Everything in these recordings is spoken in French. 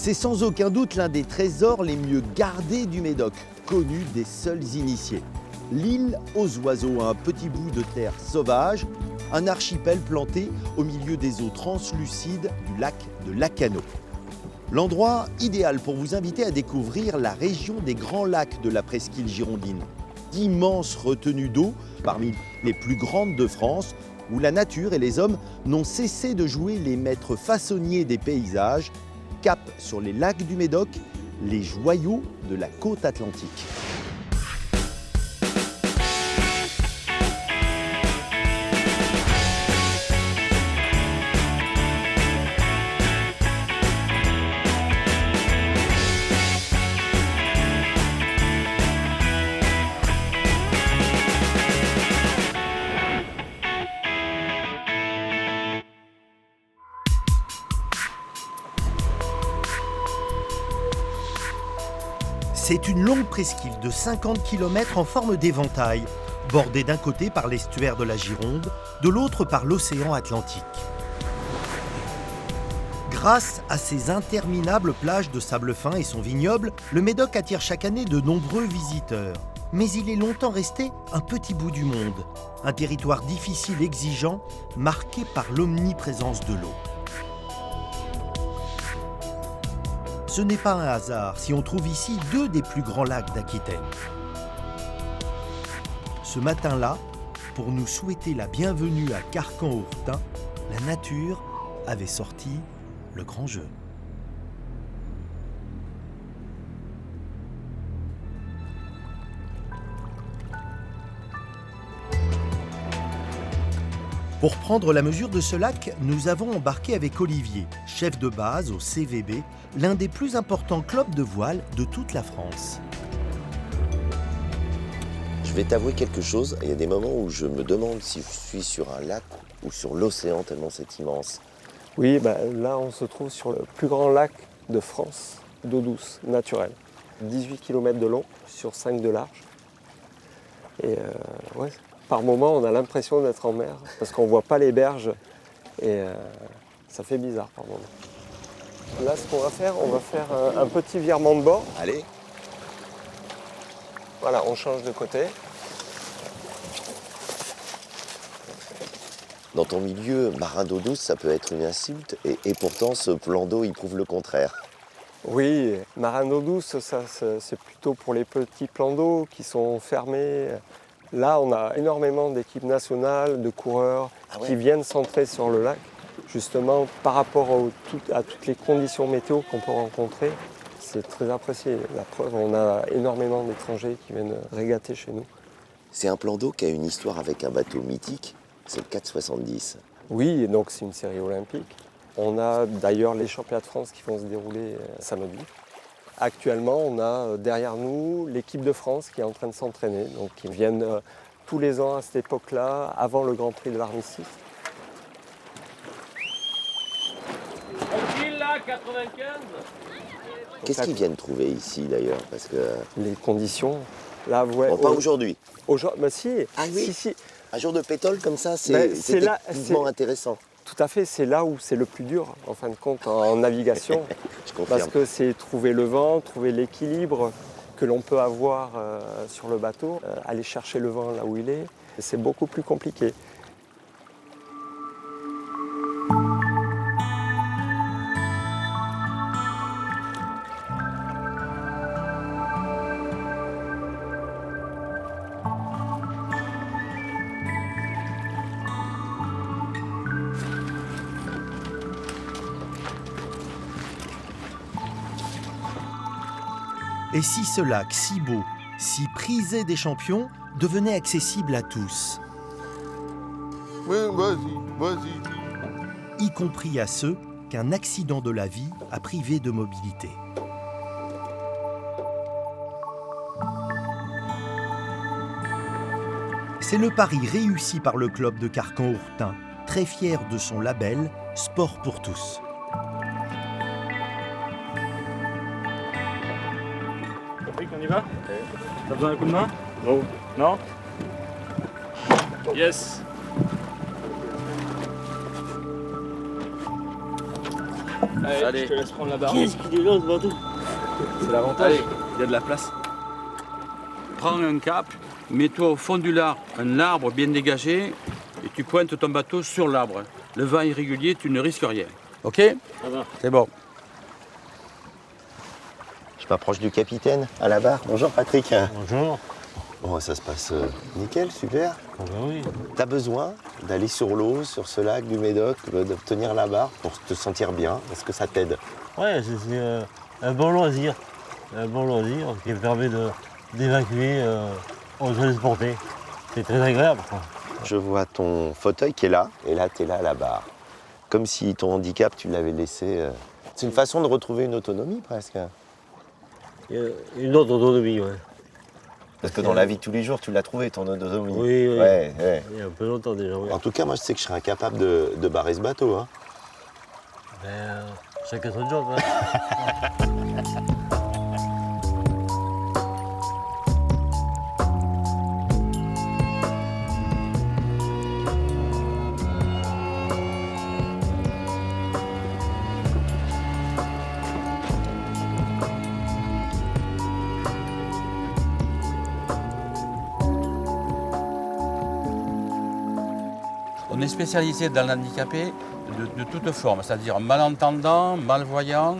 C'est sans aucun doute l'un des trésors les mieux gardés du Médoc, connu des seuls initiés. L'île aux oiseaux, un petit bout de terre sauvage, un archipel planté au milieu des eaux translucides du lac de Lacanau. L'endroit idéal pour vous inviter à découvrir la région des grands lacs de la presqu'île girondine. D'immenses retenues d'eau, parmi les plus grandes de France, où la nature et les hommes n'ont cessé de jouer les maîtres façonniers des paysages, cap sur les lacs du Médoc, les joyaux de la côte atlantique. C'est une longue presqu'île de 50 km en forme d'éventail, bordée d'un côté par l'estuaire de la Gironde, de l'autre par l'océan Atlantique. Grâce à ses interminables plages de sable fin et son vignoble, le Médoc attire chaque année de nombreux visiteurs. Mais il est longtemps resté un petit bout du monde, un territoire difficile, exigeant, marqué par l'omniprésence de l'eau. Ce n'est pas un hasard si on trouve ici deux des plus grands lacs d'Aquitaine. Ce matin-là, pour nous souhaiter la bienvenue à Carcan-Ourtin, la nature avait sorti le grand jeu. Pour prendre la mesure de ce lac, nous avons embarqué avec Olivier, chef de base au CVB, l'un des plus importants clubs de voile de toute la France. Je vais t'avouer quelque chose, il y a des moments où je me demande si je suis sur un lac ou sur l'océan tellement c'est immense. Oui, là on se trouve sur le plus grand lac de France, d'eau douce, naturelle. 18 km de long sur 5 de large. Et par moment on a l'impression d'être en mer parce qu'on ne voit pas les berges et ça fait bizarre par moment. Là ce qu'on va faire, on va faire un petit virement de bord. Allez. Voilà, on change de côté. Dans ton milieu, marin d'eau douce, ça peut être une insulte et pourtant ce plan d'eau il prouve le contraire. Oui, marin d'eau douce, ça c'est plutôt pour les petits plans d'eau qui sont fermés. Là, on a énormément d'équipes nationales, de coureurs qui viennent s'entrer sur le lac. Justement, par rapport à toutes les conditions météo qu'on peut rencontrer, c'est très apprécié. La preuve, on a énormément d'étrangers qui viennent régater chez nous. C'est un plan d'eau qui a une histoire avec un bateau mythique, c'est le 470. Oui, et donc c'est une série olympique. On a d'ailleurs les championnats de France qui vont se dérouler samedi. Actuellement, on a derrière nous l'équipe de France qui est en train de s'entraîner. Donc ils viennent tous les ans à cette époque-là, avant le Grand Prix de l'Armistice. Tranquille là, 95. Qu'est-ce qu'ils viennent trouver ici d'ailleurs? Parce que... Les conditions, là, ouais. Bon, pas aujourd'hui. Si. Ah oui. Si. Un jour de pétole comme ça, c'est techniquement intéressant. Tout à fait, c'est là où c'est le plus dur, en fin de compte, en navigation. Je confirme. Parce que c'est trouver le vent, trouver l'équilibre que l'on peut avoir sur le bateau, aller chercher le vent là où il est, c'est beaucoup plus compliqué. Et si ce lac si beau, si prisé des champions, devenait accessible à tous? Oui, vas-y. Y compris à ceux qu'un accident de la vie a privé de mobilité. C'est le pari réussi par le club de Carcan-Ourtin, très fier de son label Sport pour tous. On y va? T'as besoin d'un coup de main? Non. Non? Yes. Allez, je te laisse prendre la barre. Qu'est-ce qu'il est là ce bateau? C'est l'avantage. Il y a de la place. Prends un cap, mets-toi au fond du large, un arbre bien dégagé, et tu pointes ton bateau sur l'arbre. Le vent irrégulier, tu ne risques rien. Ok? Ça va. C'est bon. Je m'approche du capitaine à la barre. Bonjour Patrick. Bonjour. Bon, ça se passe nickel, super. Ah bah oui. T'as besoin d'aller sur l'eau, sur ce lac du Médoc, d'obtenir la barre pour te sentir bien. Est-ce que ça t'aide? Ouais, c'est un bon loisir. Un bon loisir qui permet d'évacuer aux zones portées. C'est très agréable, quoi. Je vois ton fauteuil qui est là, et là, t'es là à la barre. Comme si ton handicap, tu l'avais laissé. C'est une façon de retrouver une autonomie presque. Il y a une autre autonomie, ouais. Parce que dans la vie de tous les jours, tu l'as trouvé ton autonomie. Oui, oui. Ouais, ouais. Il y a un peu longtemps déjà, oui. En tout cas, moi, je sais que je serais incapable de barrer ce bateau. Hein. Ben, chacun son job, hein. On est spécialisé dans l'handicapé de toute forme, c'est-à-dire malentendant, malvoyant,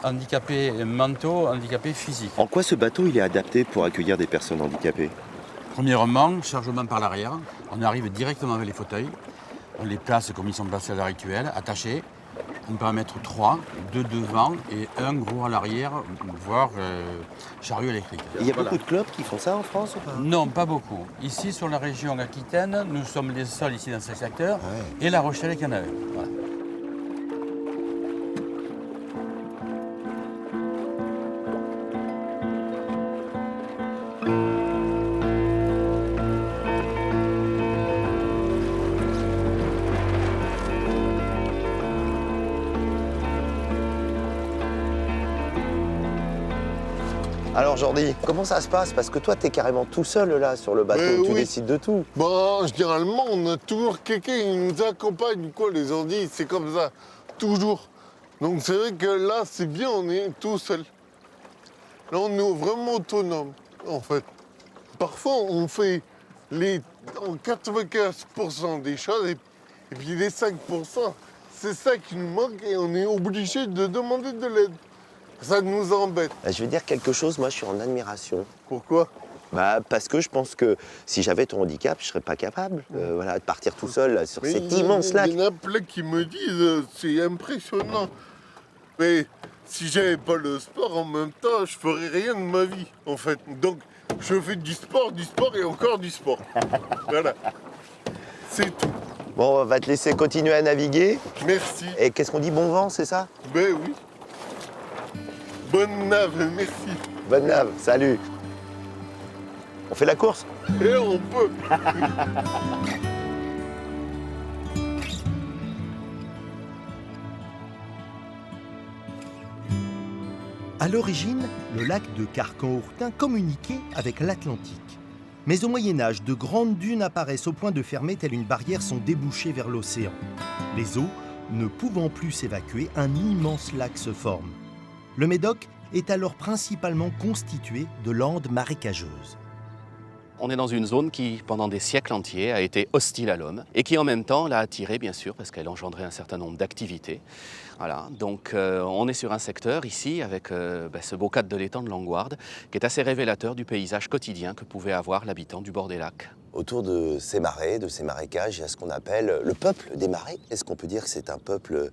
handicapé mentaux, handicapé physique. En quoi ce bateau il est adapté pour accueillir des personnes handicapées? Premièrement, chargement par l'arrière. On arrive directement avec les fauteuils. On les place comme ils sont placés à l'heure actuelle, attachés. On peut en mettre 3, 2 devant et un gros à l'arrière, voire chariot électrique. Il y a beaucoup de clubs qui font ça en France ou pas? Non, pas beaucoup. Ici, sur la région Aquitaine, nous sommes les seuls ici dans ce secteur. Et La Rochelle qu'il y en a un. Voilà. Alors Jordi, comment ça se passe? Parce que toi, t'es carrément tout seul là sur le bateau, tu oui. décides de tout. Bon, généralement, on a toujours quelqu'un qui nous accompagne, quoi, les Antilles, c'est comme ça, toujours. Donc c'est vrai que là, c'est bien, on est tout seul. Là, on est vraiment autonome, en fait. Parfois, on fait en 95% des choses, et puis les 5%, c'est ça qui nous manque, et on est obligé de demander de l'aide. Ça nous embête. Je vais dire quelque chose, moi je suis en admiration. Pourquoi? Parce que je pense que si j'avais ton handicap, je serais pas capable de partir tout seul là, sur cet immense lac. Il y en a plein qui me disent, c'est impressionnant. Mais si j'avais pas le sport en même temps, je ferais rien de ma vie, en fait. Donc, je fais du sport et encore du sport. Voilà. C'est tout. Bon, on va te laisser continuer à naviguer. Merci. Et qu'est-ce qu'on dit, bon vent, c'est ça? Ben oui. Bonne nave, merci. Bonne nave, salut. On fait la course? Et on peut. À l'origine, le lac de Carcan-Ourtin communiquait avec l'Atlantique. Mais au Moyen-Âge, de grandes dunes apparaissent au point de fermer telle une barrière son débouché vers l'océan. Les eaux, ne pouvant plus s'évacuer, un immense lac se forme. Le Médoc est alors principalement constitué de landes marécageuses. On est dans une zone qui, pendant des siècles entiers, a été hostile à l'homme et qui, en même temps, l'a attiré, bien sûr, parce qu'elle engendrait un certain nombre d'activités. Voilà, donc on est sur un secteur ici, avec ce beau cadre de l'étang de Langoarde, qui est assez révélateur du paysage quotidien que pouvait avoir l'habitant du bord des lacs. Autour de ces marais, de ces marécages, il y a ce qu'on appelle le peuple des marais. Est-ce qu'on peut dire que c'est un peuple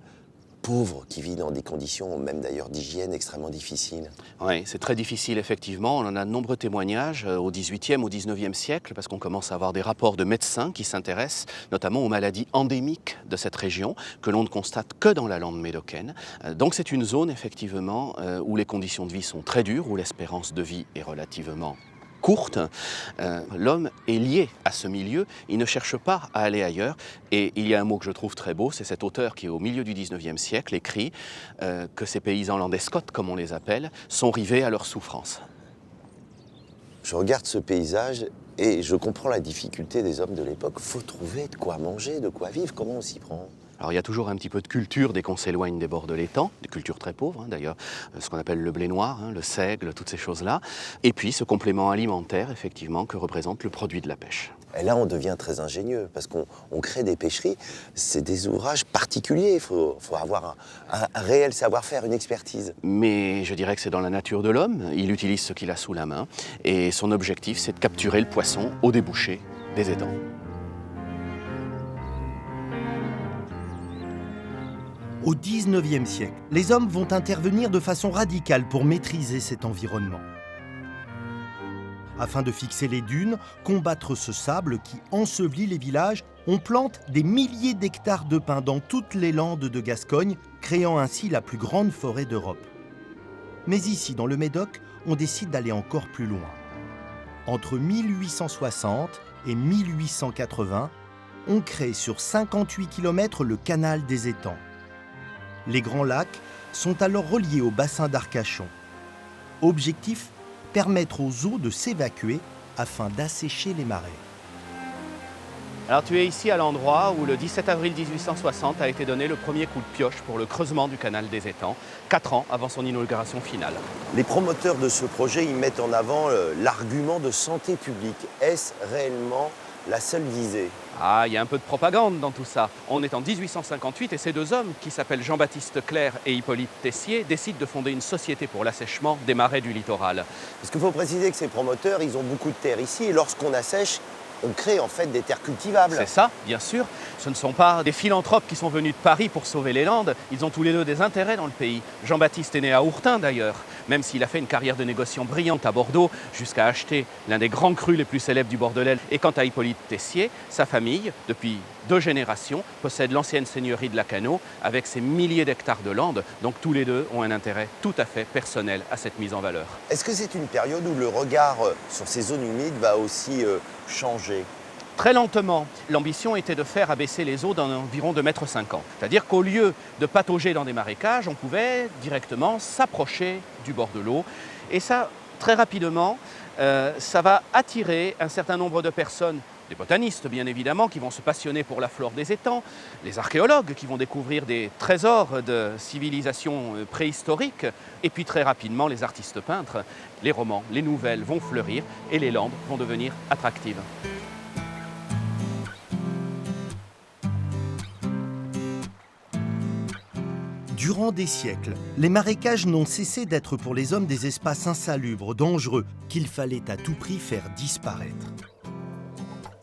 pauvre qui vit dans des conditions, même d'ailleurs d'hygiène, extrêmement difficiles? Oui, c'est très difficile, effectivement. On en a de nombreux témoignages au XVIIIe, au XIXe siècle, parce qu'on commence à avoir des rapports de médecins qui s'intéressent notamment aux maladies endémiques de cette région, que l'on ne constate que dans la lande médocaine. Donc c'est une zone, effectivement, où les conditions de vie sont très dures, où l'espérance de vie est relativement courte. L'homme est lié à ce milieu, il ne cherche pas à aller ailleurs. Et il y a un mot que je trouve très beau, c'est cet auteur qui, au milieu du XIXe siècle, écrit que ces paysans landescotes, comme on les appelle, sont rivés à leur souffrance. Je regarde ce paysage et je comprends la difficulté des hommes de l'époque. Il faut trouver de quoi manger, de quoi vivre. Comment on s'y prend? Alors il y a toujours un petit peu de culture dès qu'on s'éloigne des bords de l'étang, des cultures très pauvres d'ailleurs, ce qu'on appelle le blé noir, le seigle, toutes ces choses-là. Et puis ce complément alimentaire effectivement que représente le produit de la pêche. Et là, on devient très ingénieux parce qu'on crée des pêcheries. C'est des ouvrages particuliers. Il faut avoir un réel savoir-faire, une expertise. Mais je dirais que c'est dans la nature de l'homme. Il utilise ce qu'il a sous la main. Et son objectif, c'est de capturer le poisson au débouché des étangs. Au XIXe siècle, les hommes vont intervenir de façon radicale pour maîtriser cet environnement. Afin de fixer les dunes, combattre ce sable qui ensevelit les villages, on plante des milliers d'hectares de pins dans toutes les landes de Gascogne, créant ainsi la plus grande forêt d'Europe. Mais ici, dans le Médoc, on décide d'aller encore plus loin. Entre 1860 et 1880, on crée sur 58 km le canal des étangs. Les grands lacs sont alors reliés au bassin d'Arcachon. Objectif : permettre aux eaux de s'évacuer afin d'assécher les marais. Alors tu es ici à l'endroit où le 17 avril 1860 a été donné le premier coup de pioche pour le creusement du canal des étangs, 4 ans avant son inauguration finale. Les promoteurs de ce projet, ils mettent en avant l'argument de santé publique. Est-ce réellement la seule visée? Ah, il y a un peu de propagande dans tout ça. On est en 1858 et ces deux hommes, qui s'appellent Jean-Baptiste Clerc et Hippolyte Tessier, décident de fonder une société pour l'assèchement des marais du littoral. Parce qu'il faut préciser que ces promoteurs, ils ont beaucoup de terre ici et lorsqu'on assèche, on crée en fait des terres cultivables. C'est ça, bien sûr. Ce ne sont pas des philanthropes qui sont venus de Paris pour sauver les Landes. Ils ont tous les deux des intérêts dans le pays. Jean-Baptiste est né à Hourtin d'ailleurs, même s'il a fait une carrière de négociant brillante à Bordeaux, jusqu'à acheter l'un des grands crus les plus célèbres du Bordelais. Et quant à Hippolyte Tessier, sa famille, depuis 2 générations, possède l'ancienne seigneurie de Lacanau avec ses milliers d'hectares de landes. Donc tous les deux ont un intérêt tout à fait personnel à cette mise en valeur. Est-ce que c'est une période où le regard sur ces zones humides va aussi changer? Très lentement, l'ambition était de faire abaisser les eaux d'environ 2,50 m. C'est-à-dire qu'au lieu de patauger dans des marécages, on pouvait directement s'approcher du bord de l'eau. Et ça, très rapidement, ça va attirer un certain nombre de personnes, des botanistes bien évidemment, qui vont se passionner pour la flore des étangs, les archéologues qui vont découvrir des trésors de civilisations préhistoriques, et puis très rapidement les artistes peintres. Les romans, les nouvelles vont fleurir et les landes vont devenir attractives. Durant des siècles, les marécages n'ont cessé d'être pour les hommes des espaces insalubres, dangereux, qu'il fallait à tout prix faire disparaître.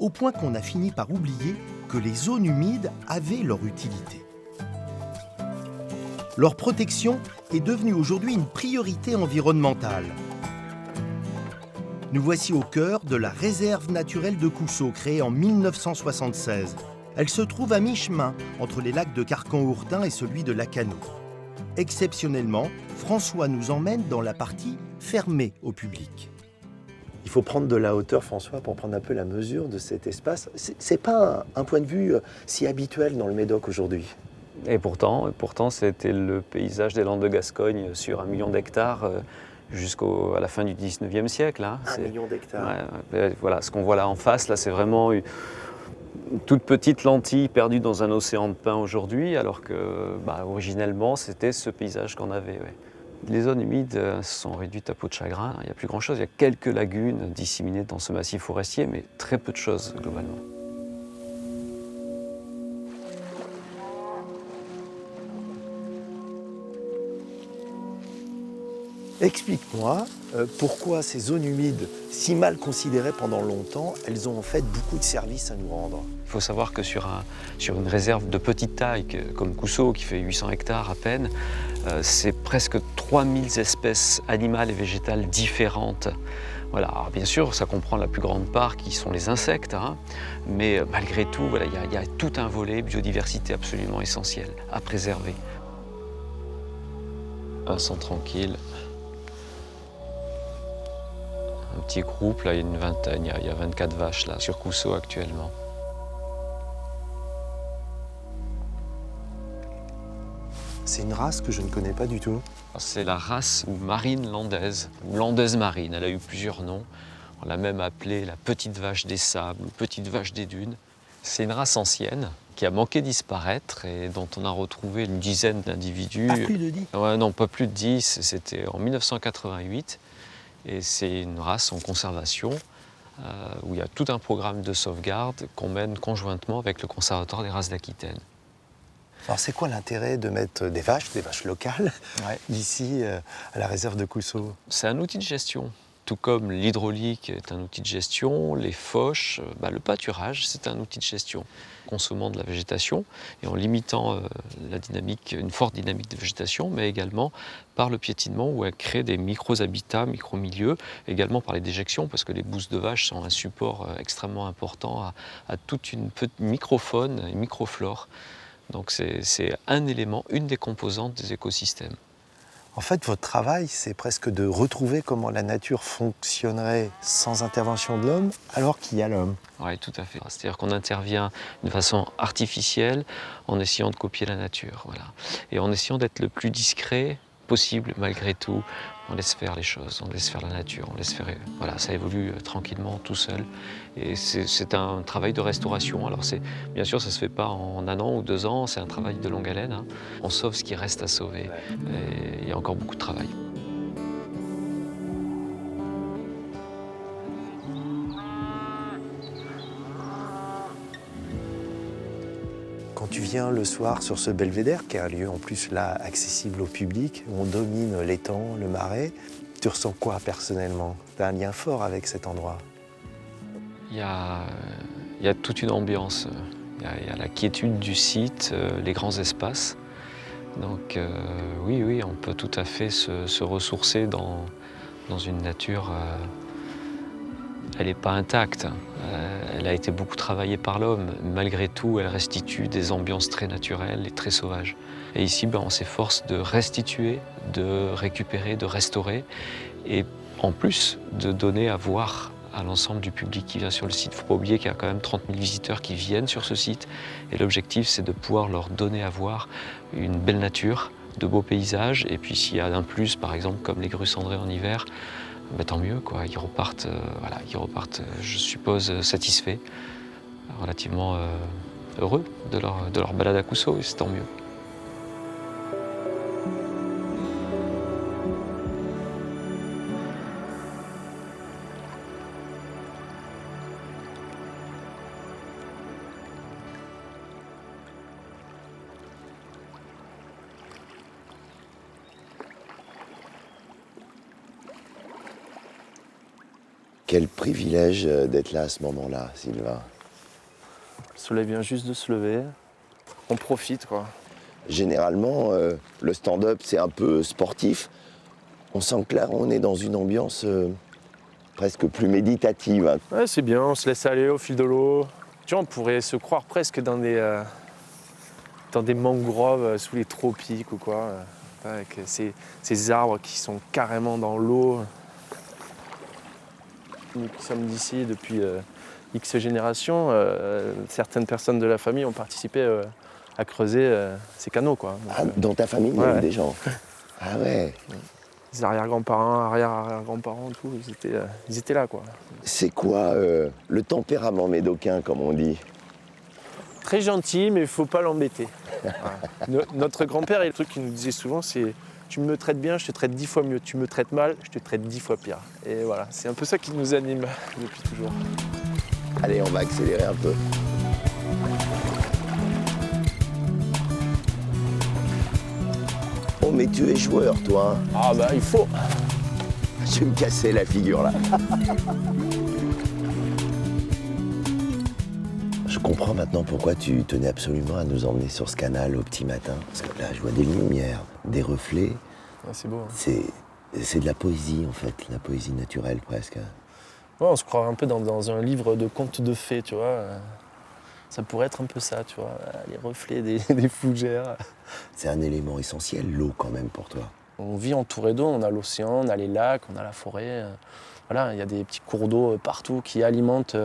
Au point qu'on a fini par oublier que les zones humides avaient leur utilité. Leur protection est devenue aujourd'hui une priorité environnementale. Nous voici au cœur de la réserve naturelle de Coussot, créée en 1976. Elle se trouve à mi-chemin entre les lacs de Carcan-Hourtin et celui de Lacanau. Exceptionnellement, François nous emmène dans la partie fermée au public. Il faut prendre de la hauteur, François, pour prendre un peu la mesure de cet espace. C'est pas un point de vue si habituel dans le Médoc aujourd'hui. Et pourtant, c'était le paysage des Landes de Gascogne sur 1 million d'hectares jusqu'à la fin du 19e siècle. Hein. 1 million d'hectares. Ouais, voilà, ce qu'on voit là en face, là, c'est vraiment une toute petite lentille perdue dans un océan de pins aujourd'hui, alors que originellement, c'était ce paysage qu'on avait. Ouais. Les zones humides sont réduites à peau de chagrin. Il n'y a plus grand-chose. Il y a quelques lagunes disséminées dans ce massif forestier, mais très peu de choses globalement. Explique-moi pourquoi ces zones humides, si mal considérées pendant longtemps, elles ont en fait beaucoup de services à nous rendre. Il faut savoir que sur une réserve de petite taille comme Coussot, qui fait 800 hectares à peine, c'est presque 3000 espèces animales et végétales différentes. Voilà. Alors bien sûr, ça comprend la plus grande part qui sont les insectes, hein, mais malgré tout, voilà, y a tout un volet biodiversité absolument essentiel à préserver. Un sang tranquille. Un petit groupe, là, il y a une vingtaine, il y a 24 vaches là, sur Coussot actuellement. C'est une race que je ne connais pas du tout. C'est la race marine landaise, ou landaise marine. Elle a eu plusieurs noms. On l'a même appelée la petite vache des sables, ou petite vache des dunes. C'est une race ancienne qui a manqué disparaître et dont on a retrouvé une dizaine d'individus. Pas plus de 10 ? Ouais, non, pas plus de 10, c'était en 1988. Et c'est une race en conservation où il y a tout un programme de sauvegarde qu'on mène conjointement avec le Conservatoire des races d'Aquitaine. Alors c'est quoi l'intérêt de mettre des vaches locales, ici à la réserve de Coussot? C'est un outil de gestion. Tout comme l'hydraulique est un outil de gestion, les fauches, le pâturage, c'est un outil de gestion. Consommant de la végétation et en limitant la dynamique, une forte dynamique de végétation, mais également par le piétinement où elle crée des micro-habitats, micro-milieux, également par les déjections, parce que les bousses de vache sont un support extrêmement important à toute une petite microfaune et microflore. Donc c'est un élément, une des composantes des écosystèmes. En fait, votre travail, c'est presque de retrouver comment la nature fonctionnerait sans intervention de l'homme, alors qu'il y a l'homme. Oui, tout à fait. C'est-à-dire qu'on intervient d'une façon artificielle en essayant de copier la nature. Voilà. Et en essayant d'être le plus discret possible, malgré tout. On laisse faire les choses, on laisse faire la nature, on laisse faire... Voilà, ça évolue tranquillement, tout seul. Et c'est un travail de restauration. Alors bien sûr, ça ne se fait pas en 1 an ou 2 ans, c'est un travail de longue haleine. Hein. On sauve ce qui reste à sauver. Et il y a encore beaucoup de travail. Quand tu viens le soir sur ce belvédère, qui est un lieu en plus là accessible au public, où on domine l'étang, le marais, tu ressens quoi personnellement? Tu as un lien fort avec cet endroit? Il y a toute une ambiance. Il y a la quiétude du site, les grands espaces. Donc oui, on peut tout à fait se ressourcer dans une nature... Elle n'est pas intacte, elle a été beaucoup travaillée par l'homme. Malgré tout, elle restitue des ambiances très naturelles et très sauvages. Et ici, on s'efforce de restituer, de récupérer, de restaurer. Et en plus, de donner à voir à l'ensemble du public qui vient sur le site. Il ne faut pas oublier qu'il y a quand même 30 000 visiteurs qui viennent sur ce site. Et l'objectif, c'est de pouvoir leur donner à voir une belle nature, de beaux paysages. Et puis s'il y a un plus, par exemple, comme les grues cendrées en hiver, tant mieux, quoi. Ils repartent, je suppose, satisfaits, relativement heureux de leur balade à Coussot, et c'est tant mieux. Quel privilège d'être là à ce moment-là, Sylvain. Le soleil vient juste de se lever. On profite, quoi. Généralement, le stand-up, c'est un peu sportif. On sent que là, on est dans une ambiance presque plus méditative. Hein. Ouais, c'est bien, on se laisse aller au fil de l'eau. Tu vois, on pourrait se croire presque dans des mangroves sous les tropiques ou quoi. Avec ces arbres qui sont carrément dans l'eau. Nous qui sommes d'ici depuis X générations, certaines personnes de la famille ont participé à creuser ces canaux, quoi. Donc, dans ta famille, il y a des gens. Ah ouais. Les arrière-grands-parents, arrière-arrière-grands-parents, tout, ils étaient là, quoi. C'est quoi le tempérament médocain, comme on dit? Très gentil, mais il ne faut pas l'embêter. Voilà. Notre grand-père, le truc qu'il nous disait souvent, c'est « tu me traites bien, je te traite 10 fois mieux. Tu me traites mal, je te traite 10 fois pire. » Et voilà, c'est un peu ça qui nous anime depuis toujours. Allez, on va accélérer un peu. Oh, mais tu es joueur, toi. Hein. Ah bah, il faut. Je vais me casser la figure, là. Je comprends maintenant pourquoi tu tenais absolument à nous emmener sur ce canal au petit matin. Parce que là, je vois des lumières, des reflets. Ouais, c'est beau. Hein. C'est de la poésie, en fait, la poésie naturelle, presque. Ouais, on se croirait un peu dans un livre de contes de fées, tu vois. Ça pourrait être un peu ça, tu vois, les reflets des fougères. C'est un élément essentiel, l'eau, quand même, pour toi. On vit entouré d'eau, on a l'océan, on a les lacs, on a la forêt. Voilà, il y a des petits cours d'eau partout qui alimentent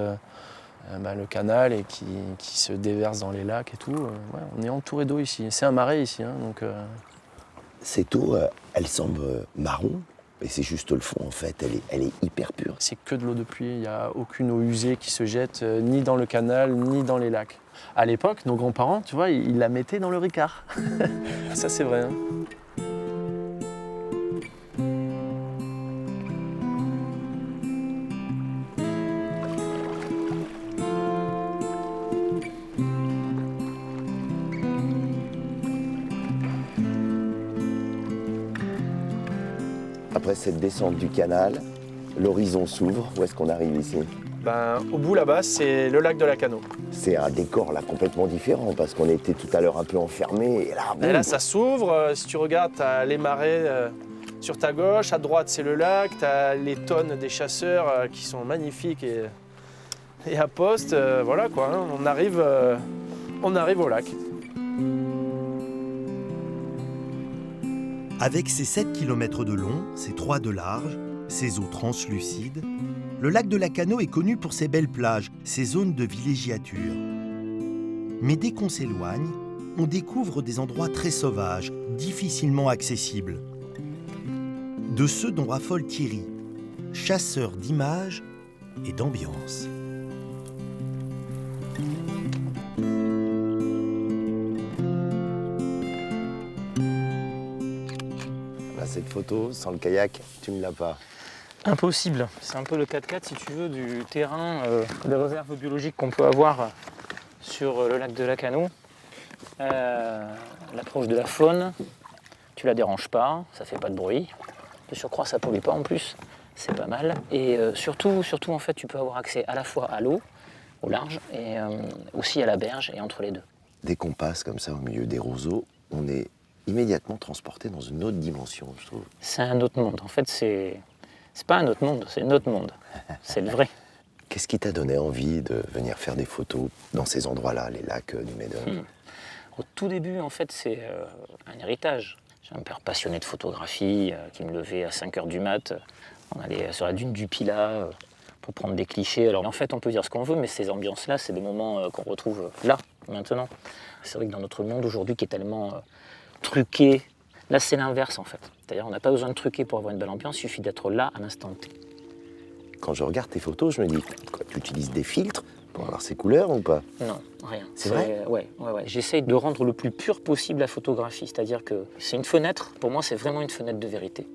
le canal et qui se déversent dans les lacs et tout. Ouais, on est entouré d'eau ici. C'est un marais ici, hein, donc... Cette eau, elle semble marron. Et c'est juste le fond, en fait, elle est hyper pure. C'est que de l'eau de pluie, il n'y a aucune eau usée qui se jette ni dans le canal, ni dans les lacs. À l'époque, nos grands-parents, tu vois, ils la mettaient dans le Ricard. Ça, c'est vrai. Hein. Après cette descente du canal, l'horizon s'ouvre. Où est-ce qu'on arrive ici? Au bout là-bas, c'est le lac de Lacanau. C'est un décor là complètement différent parce qu'on était tout à l'heure un peu enfermé et là, boum. Et là, ça s'ouvre. Si tu regardes, tu as les marais sur ta gauche. À droite, c'est le lac. Tu as les tonnes des chasseurs qui sont magnifiques et à poste. Voilà quoi. Hein. On arrive au lac. Avec ses 7 km de long, ses 3 de large, ses eaux translucides, le lac de Lacanau est connu pour ses belles plages, ses zones de villégiature. Mais dès qu'on s'éloigne, on découvre des endroits très sauvages, difficilement accessibles. De ceux dont raffole Thierry, chasseur d'images et d'ambiance. Là, cette photo, sans le kayak, tu ne l'as pas. Impossible. C'est un peu le 4x4, si tu veux, du terrain, des réserves biologiques qu'on peut avoir sur le lac de Lacanau. L'approche de la faune, tu la déranges pas, ça fait pas de bruit. De surcroît, ça pollue pas en plus, c'est pas mal. Et surtout, en fait, tu peux avoir accès à la fois à l'eau, au large, et aussi à la berge et entre les deux. Dès qu'on passe comme ça au milieu des roseaux, on est immédiatement transporté dans une autre dimension, je trouve. C'est un autre monde. En fait, c'est pas un autre monde, c'est notre monde. C'est le vrai. Qu'est-ce qui t'a donné envie de venir faire des photos dans ces endroits-là, les lacs du Médoc? Au tout début, en fait, c'est un héritage. J'ai un père passionné de photographie qui me levait à 5h du mat. On allait sur la dune du Pilat pour prendre des clichés. Alors en fait, on peut dire ce qu'on veut, mais ces ambiances-là, c'est des moments qu'on retrouve là, maintenant. C'est vrai que dans notre monde aujourd'hui qui est tellement truqué, là c'est l'inverse en fait. C'est-à-dire on n'a pas besoin de truquer pour avoir une belle ambiance, il suffit d'être là à l'instant T. Quand je regarde tes photos, je me dis, quoi, tu utilises des filtres pour avoir ces couleurs ou pas? Non, rien. C'est vrai? Ouais. J'essaye de rendre le plus pur possible la photographie. C'est-à-dire que c'est une fenêtre, pour moi c'est vraiment une fenêtre de vérité.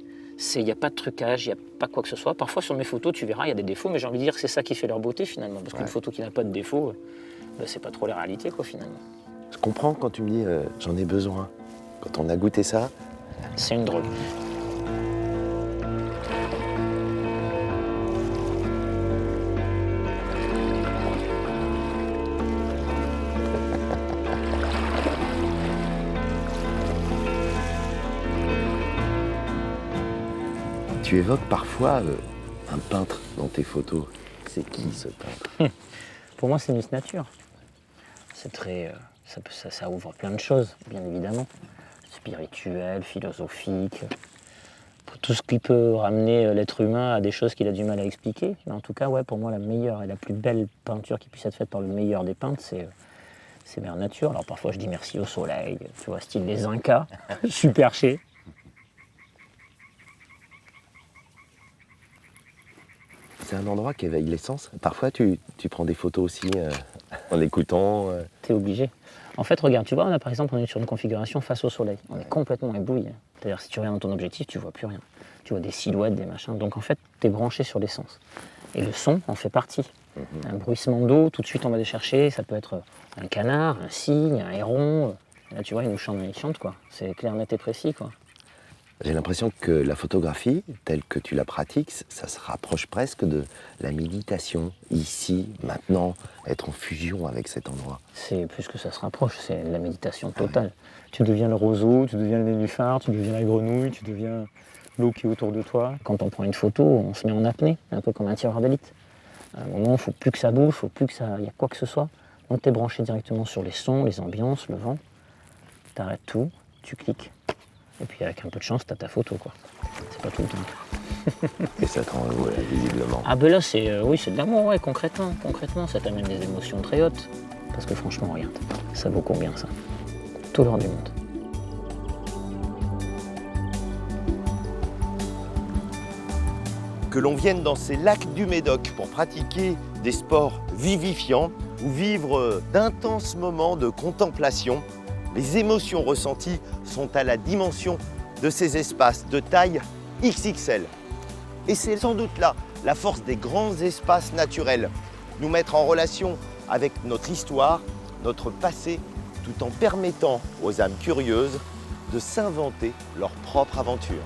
Il n'y a pas de trucage, il n'y a pas quoi que ce soit. Parfois sur mes photos, tu verras, il y a des défauts, mais j'ai envie de dire que c'est ça qui fait leur beauté finalement. Parce qu'une photo qui n'a pas de défaut, c'est pas trop la réalité quoi finalement. Je comprends quand tu me dis, j'en ai besoin. Quand on a goûté ça, c'est une drogue. tu évoques parfois un peintre dans tes photos. C'est qui ce peintre? Pour moi, c'est Miss Nature. C'est très, ça ouvre plein de choses, bien évidemment. Spirituel, philosophique, pour tout ce qui peut ramener l'être humain à des choses qu'il a du mal à expliquer. Mais en tout cas, ouais, pour moi, la meilleure et la plus belle peinture qui puisse être faite par le meilleur des peintres, c'est Mère Nature. Alors parfois, je dis merci au soleil, tu vois, style des Incas, super ché. C'est un endroit qui éveille les sens. Parfois, tu prends des photos aussi en écoutant. T'es obligé. En fait, regarde, tu vois, là, par exemple, on est sur une configuration face au soleil. On est complètement ébloui. C'est-à-dire, si tu regardes dans ton objectif, tu vois plus rien. Tu vois des silhouettes, des machins. Donc, en fait, t'es branché sur les sens. Et le son en fait partie. Un bruissement d'eau, tout de suite, on va les chercher. Ça peut être un canard, un cygne, un héron. Là, tu vois, ils chantent, quoi. C'est clair, net et précis, quoi. J'ai l'impression que la photographie, telle que tu la pratiques, ça se rapproche presque de la méditation. Ici, maintenant, être en fusion avec cet endroit. C'est plus que ça se rapproche, c'est la méditation totale. Tu deviens le roseau, tu deviens le nénuphar, tu deviens la grenouille, tu deviens l'eau qui est autour de toi. Quand on prend une photo, on se met en apnée, un peu comme un tireur d'élite. À un moment, il ne faut plus que ça bouge, il ne faut plus qu'il y ait quoi que ce soit. Donc tu es branché directement sur les sons, les ambiances, le vent. Tu arrêtes tout, tu cliques. Et puis avec un peu de chance, t'as ta photo, quoi. C'est pas tout le temps. Et ça te rend heureux, visiblement. Ah ben là, c'est de l'amour, ouais, concrètement. Concrètement, ça t'amène des émotions très hautes. Parce que franchement, regarde, ça vaut combien, ça? Tout l'or du monde. Que l'on vienne dans ces lacs du Médoc pour pratiquer des sports vivifiants ou vivre d'intenses moments de contemplation, les émotions ressenties sont à la dimension de ces espaces de taille XXL. Et c'est sans doute là la force des grands espaces naturels, nous mettre en relation avec notre histoire, notre passé, tout en permettant aux âmes curieuses de s'inventer leur propre aventure.